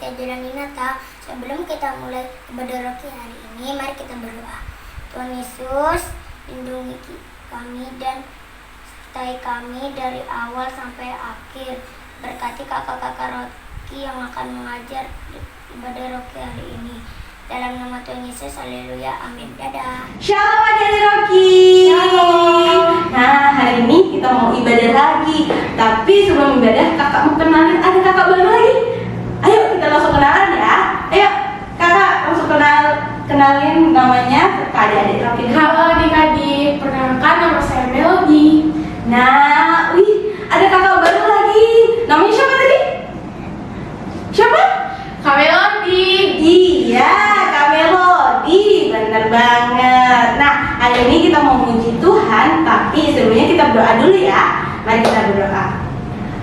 kita jalani Natal, sebelum kita mulai ibadah rohani hari ini, mari kita berdoa. Tuhan Yesus, lindungi kami dan sertai kami dari awal sampai akhir. Berkati kakak-kakak Rocky yang akan mengajar ibadah rohani hari ini. Dalam nama Tuhan Yesus, haleluya, amin. Dadah. Shalom adik Rocky. Shalom. Nah, hari ini kita mau ibadah lagi. Tapi sebelum ibadah, kakak mau kenalin ada kakak baru lagi. Ayo kita langsung kenalan ya. Ayo kakak langsung kenalin namanya ke adik Rocky. Halo adik-adik, perkenalkan nama saya Melody. Nah, wih, ada kakak baru lagi. Namanya siapa tadi? Siapa? Kak Melody. Iya, Kak Melody, bener banget. Nah, hari ini kita mau muji Tuhan, tapi sebelumnya kita berdoa dulu ya. Mari kita berdoa.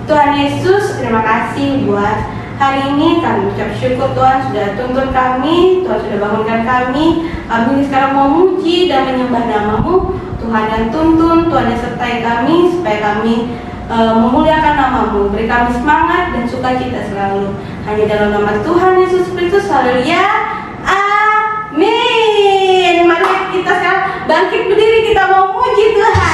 Tuhan Yesus, terima kasih buat hari ini. Kami ucap syukur Tuhan sudah tuntun kami, Tuhan sudah bangunkan kami. Kami sekarang mau muji dan menyembah nama-Mu. Tuhan yang tuntun, Tuhan yang sertai kami, supaya kami memuliakan nama-Mu. Beri kami semangat dan sukacita selalu. Hanya dalam nama Tuhan Yesus Kristus, haleluya, amin. Mari kita sekarang bangkit berdiri, kita mau muji Tuhan.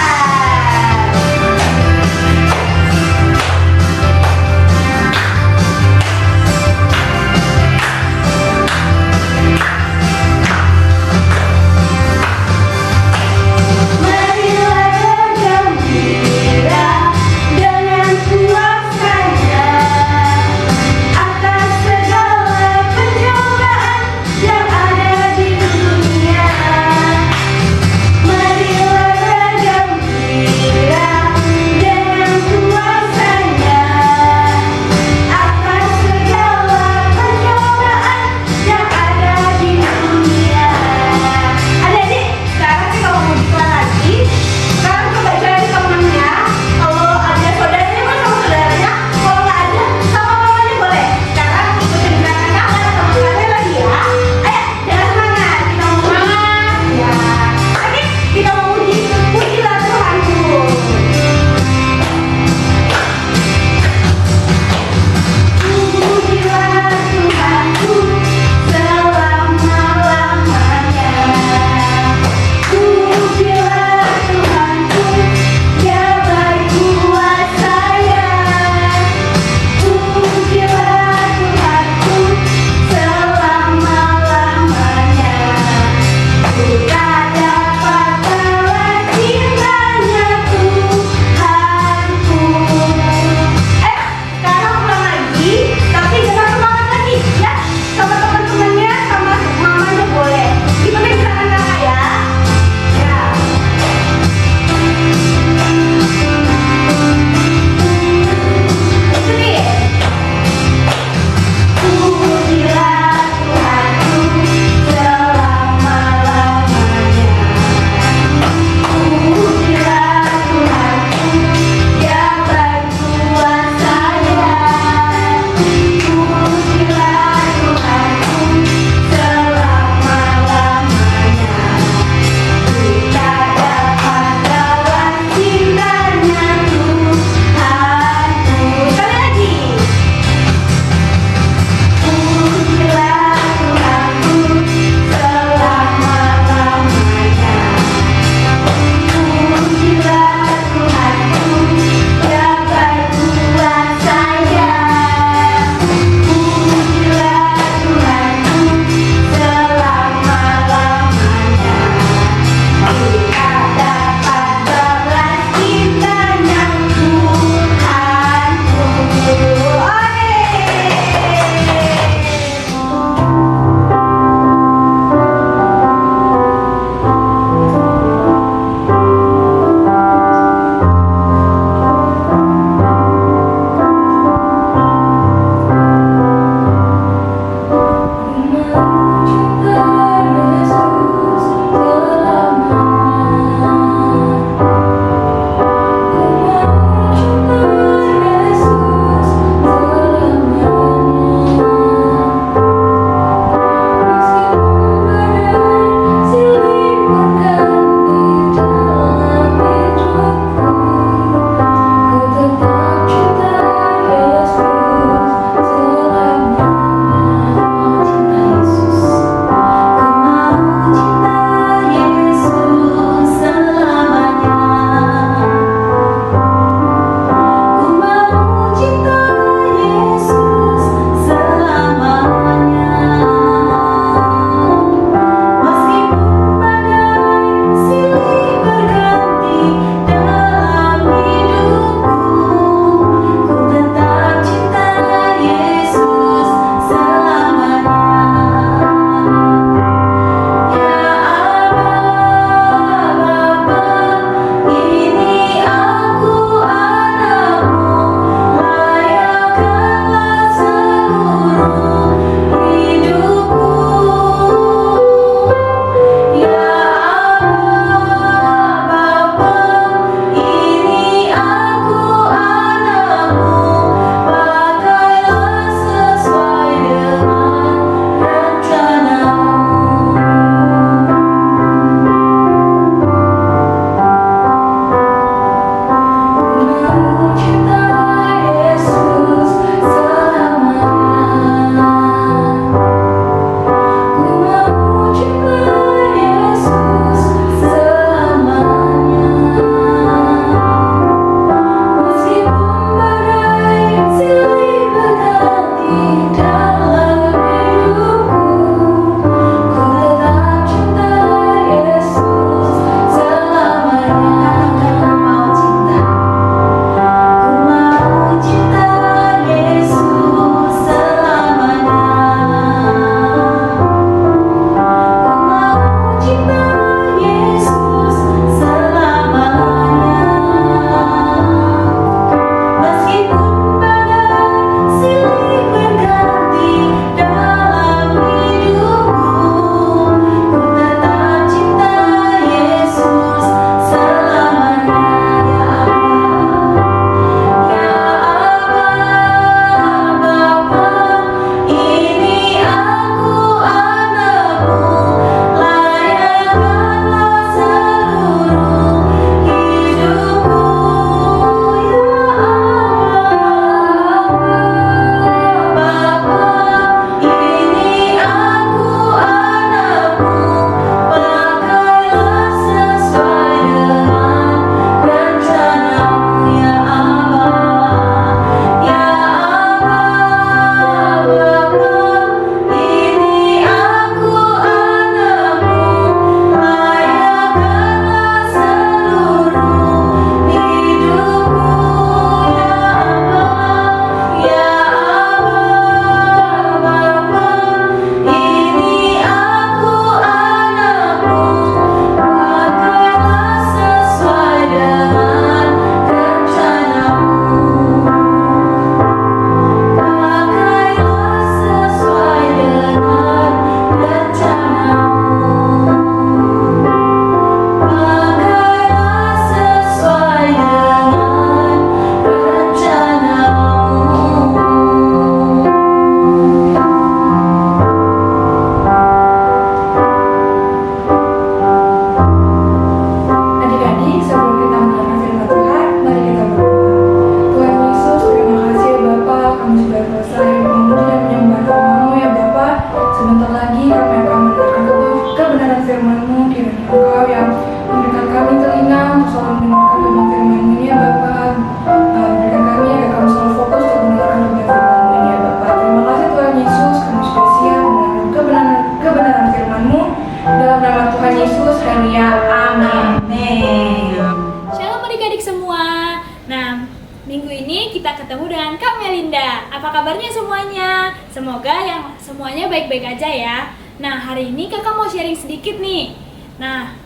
semuanya. Semoga semuanya baik-baik aja ya. Nah, hari ini kakak mau sharing sedikit nih. Nah,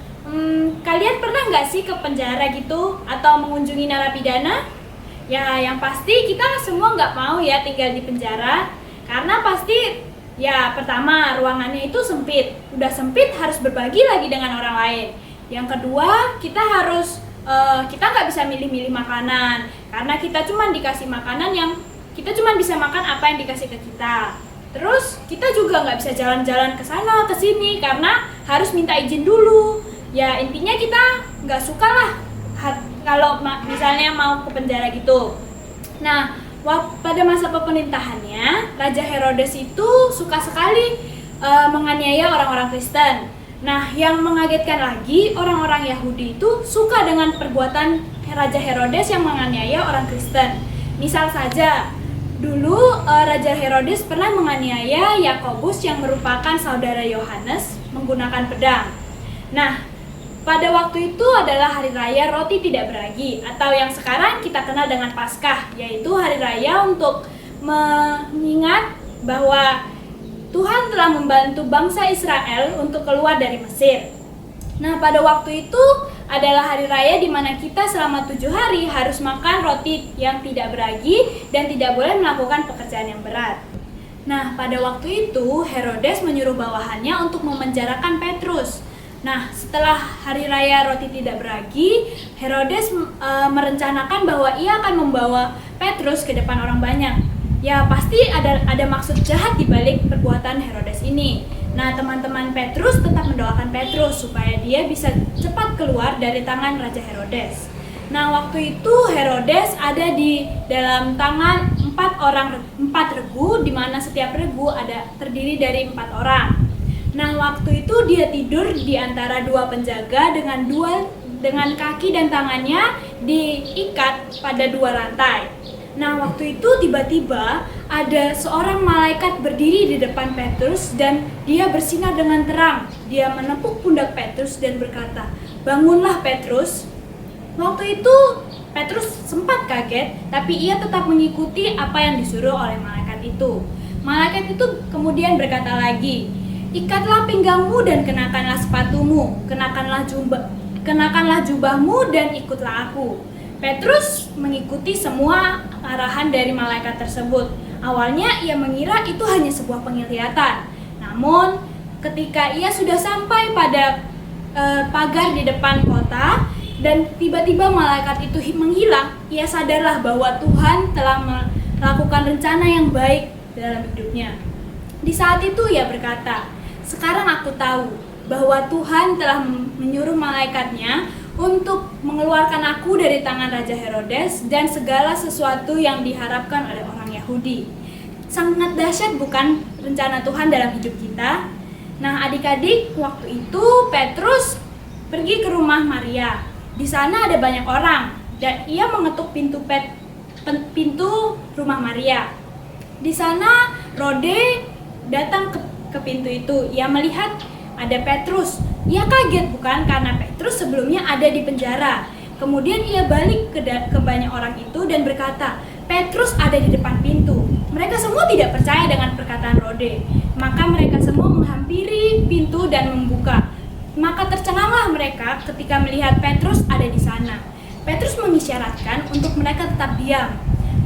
kalian pernah nggak sih ke penjara gitu atau mengunjungi narapidana? Ya, yang pasti kita semua nggak mau ya tinggal di penjara. Karena pasti ya pertama ruangannya itu sempit. Udah sempit harus berbagi lagi dengan orang lain. Yang kedua, kita nggak bisa milih-milih makanan karena kita cuma dikasih makanan yang kita cuma bisa makan apa yang dikasih ke kita. Terus kita juga nggak bisa jalan-jalan ke sana ke sini karena harus minta izin dulu. Ya intinya kita nggak suka lah kalau misalnya mau ke penjara gitu. Nah, pada masa pemerintahannya Raja Herodes itu suka sekali menganiaya orang-orang Kristen. Nah, yang mengagetkan lagi, orang-orang Yahudi itu suka dengan perbuatan Raja Herodes yang menganiaya orang Kristen. Misal saja, dulu Raja Herodes pernah menganiaya Yakobus yang merupakan saudara Yohanes menggunakan pedang. Nah, pada waktu itu adalah hari raya roti tidak beragi atau yang sekarang kita kenal dengan Paskah, yaitu hari raya untuk mengingat bahwa Tuhan telah membantu bangsa Israel untuk keluar dari Mesir. Nah, pada waktu itu adalah hari raya di mana kita selama 7 hari harus makan roti yang tidak beragi dan tidak boleh melakukan pekerjaan yang berat. Nah, pada waktu itu Herodes menyuruh bawahannya untuk memenjarakan Petrus. Nah, setelah hari raya roti tidak beragi, Herodes merencanakan bahwa ia akan membawa Petrus ke depan orang banyak. Ya pasti ada maksud jahat di balik perbuatan Herodes ini. Nah, teman-teman Petrus tetap mendoakan Petrus supaya dia bisa cepat keluar dari tangan Raja Herodes. Nah, waktu itu Herodes ada di dalam tangan 4 regu, di mana setiap regu terdiri dari 4 orang. Nah, waktu itu dia tidur di antara 2 penjaga dengan kaki dan tangannya diikat pada 2 rantai. Nah, waktu itu tiba-tiba ada seorang malaikat berdiri di depan Petrus dan dia bersinar dengan terang. Dia menepuk pundak Petrus dan berkata, "Bangunlah Petrus." Waktu itu Petrus sempat kaget, tapi ia tetap mengikuti apa yang disuruh oleh malaikat itu. Malaikat itu kemudian berkata lagi, "Ikatlah pinggangmu dan kenakanlah sepatumu, kenakanlah jubahmu dan ikutlah aku." Petrus mengikuti semua arahan dari malaikat tersebut. Awalnya ia mengira itu hanya sebuah penglihatan. Namun ketika ia sudah sampai pada pagar di depan kota dan tiba-tiba malaikat itu menghilang, ia sadarlah bahwa Tuhan telah melakukan rencana yang baik dalam hidupnya. Di saat itu ia berkata, "Sekarang aku tahu bahwa Tuhan telah menyuruh malaikatnya untuk mengeluarkan aku dari tangan Raja Herodes dan segala sesuatu yang diharapkan oleh orang Yahudi." Sangat dahsyat bukan rencana Tuhan dalam hidup kita? Nah, adik-adik, waktu itu Petrus pergi ke rumah Maria. Di sana ada banyak orang dan ia mengetuk pintu rumah Maria. Di sana Rode datang ke pintu itu. Ia melihat ada Petrus. Ia kaget bukan karena Petrus sebelumnya ada di penjara. Kemudian ia balik ke banyak orang itu dan berkata, "Petrus ada di depan pintu." Mereka semua tidak percaya dengan perkataan Rode. Maka mereka semua menghampiri pintu dan membuka. Maka tercenganglah mereka ketika melihat Petrus ada di sana. Petrus mengisyaratkan untuk mereka tetap diam.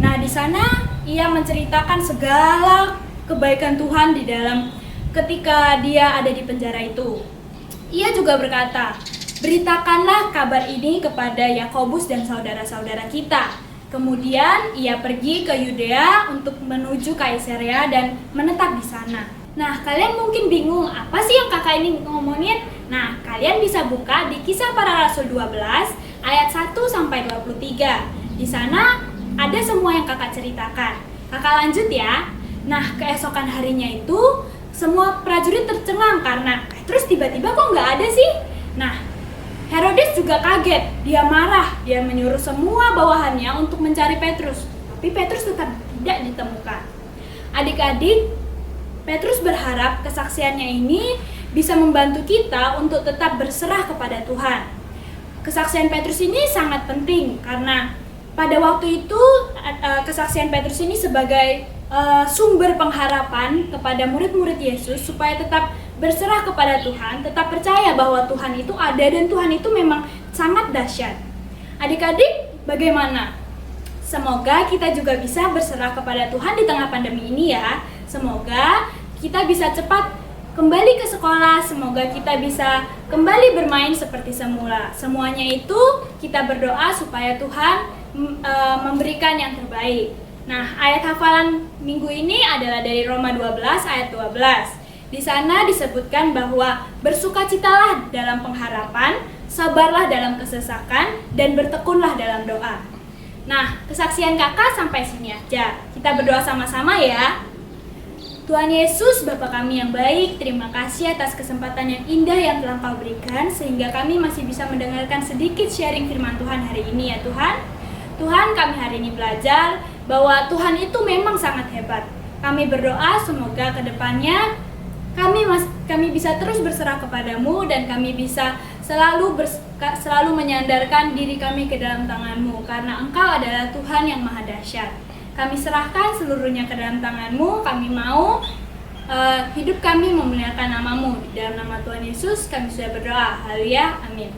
Nah, di sana ia menceritakan segala kebaikan Tuhan di dalam ketika dia ada di penjara itu. Ia juga berkata, "Beritakanlah kabar ini kepada Yakobus dan saudara-saudara kita." Kemudian ia pergi ke Yudea untuk menuju Kaisarea dan menetap di sana. Nah, kalian mungkin bingung, apa sih yang kakak ini ngomongin? Nah, kalian bisa buka di Kisah Para Rasul 12 ayat 1 sampai 23. Di sana ada semua yang kakak ceritakan. Kakak lanjut ya. Nah, keesokan harinya itu semua prajurit tercengang karena Petrus tiba-tiba kok nggak ada sih? Nah, Herodes juga kaget. Dia marah. Dia menyuruh semua bawahannya untuk mencari Petrus. Tapi Petrus tetap tidak ditemukan. Adik-adik, Petrus berharap kesaksiannya ini bisa membantu kita untuk tetap berserah kepada Tuhan. Kesaksian Petrus ini sangat penting karena pada waktu itu kesaksian Petrus ini sebagai sumber pengharapan kepada murid-murid Yesus supaya tetap berserah kepada Tuhan, tetap percaya bahwa Tuhan itu ada dan Tuhan itu memang sangat dahsyat. Adik-adik, bagaimana? Semoga kita juga bisa berserah kepada Tuhan di tengah pandemi ini ya. Semoga kita bisa cepat kembali ke sekolah, semoga kita bisa kembali bermain seperti semula. Semuanya itu kita berdoa supaya Tuhan memberikan yang terbaik. Nah, ayat hafalan minggu ini adalah dari Roma 12 ayat 12. Di sana disebutkan bahwa bersukacitalah dalam pengharapan, sabarlah dalam kesesakan, dan bertekunlah dalam doa. Nah, kesaksian kakak sampai sini aja. Kita berdoa sama-sama ya. Tuhan Yesus, Bapa kami yang baik, terima kasih atas kesempatan yang indah yang telah Kau berikan sehingga kami masih bisa mendengarkan sedikit sharing firman Tuhan hari ini ya Tuhan. Tuhan, kami hari ini belajar bahwa Tuhan itu memang sangat hebat. Kami berdoa semoga ke depannya kami bisa terus berserah kepadamu dan kami bisa selalu menyandarkan diri kami ke dalam tangan-Mu karena Engkau adalah Tuhan yang maha dahsyat. Kami serahkan seluruhnya ke dalam tangan-Mu. Kami mau hidup kami memuliakan nama-Mu. Di dalam nama Tuhan Yesus kami sudah berdoa. Haleluya, amin.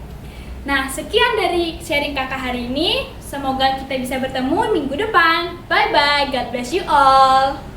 Nah, sekian dari sharing kakak hari ini. Semoga kita bisa bertemu minggu depan. Bye-bye, God bless you all.